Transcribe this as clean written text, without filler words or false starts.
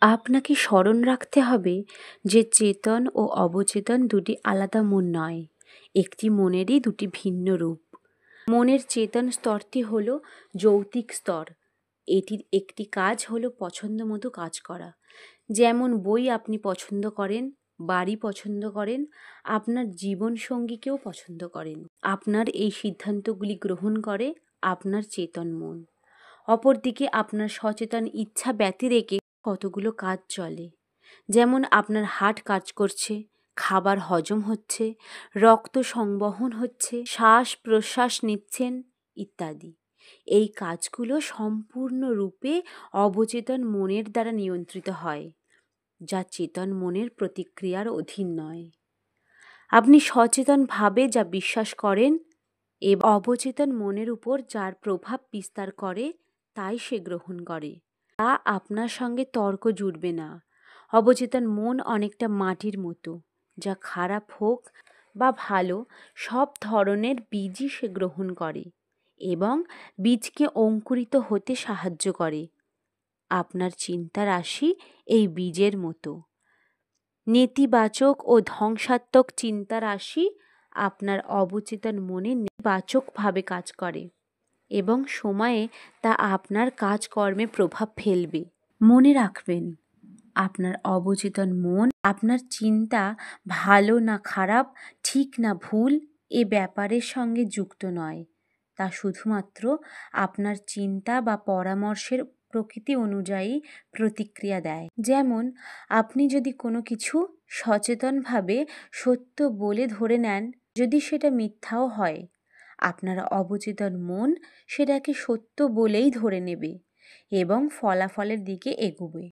আপনাকে স্মরণ রাখতে হবে যে চেতন ও অবচেতন দুটি আলাদা মন নয়, একটি মনেরই দুটি ভিন্ন রূপ। মনের চেতন স্তরটি হলো যৌতিক স্তর। এটির একটি কাজ হলো পছন্দ মতো কাজ করা। যেমন বই আপনি পছন্দ করেন, বাড়ি পছন্দ করেন, আপনার জীবনসঙ্গীকেও পছন্দ করেন। আপনার এই সিদ্ধান্তগুলি গ্রহণ করে আপনার চেতন মন। অপরদিকে আপনার সচেতন ইচ্ছা ব্যতিরেকে কতগুলো কাজ চলে, যেমন আপনার হার্ট কাজ করছে, খাবার হজম হচ্ছে, রক্ত সংবহন হচ্ছে, শ্বাস প্রশ্বাস নিচ্ছেন ইত্যাদি। এই কাজগুলো সম্পূর্ণরূপে অবচেতন মনের দ্বারা নিয়ন্ত্রিত হয়, যা চেতন মনের প্রতিক্রিয়ার অধীন নয়। আপনি সচেতনভাবে যা বিশ্বাস করেন এবং অবচেতন মনের উপর যার প্রভাব বিস্তার করে তাই সে গ্রহণ করে। তা আপনার সঙ্গে তর্ক জুড়বে না। অবচেতন মন অনেকটা মাটির মতো, যা খারাপ হোক বা ভালো সব ধরনের বীজই সে গ্রহণ করে এবং বীজকে অঙ্কুরিত হতে সাহায্য করে। আপনার চিন্তা রাশি এই বীজের মতো। নেতিবাচক ও ধ্বংসাত্মক চিন্তা রাশি আপনার অবচেতন মনে নেতিবাচকভাবে কাজ করে এবং সময়ে তা আপনার কাজকর্মে প্রভাব ফেলবে। মনে রাখবেন, আপনার অবচেতন মন আপনার চিন্তা ভালো না খারাপ, ঠিক না ভুল এ ব্যাপারের সঙ্গে যুক্ত নয়। তা শুধুমাত্র আপনার চিন্তা বা পরামর্শের প্রকৃতি অনুযায়ী প্রতিক্রিয়া দেয়। যেমন আপনি যদি কোনো কিছু সচেতনভাবে সত্য বলে ধরে নেন, যদি সেটা মিথ্যাও হয়, আপনার অবচেতন মন সেটাকে সত্য বলেই ধরে নেবে এবং ফলাফলের দিকে এগোবে।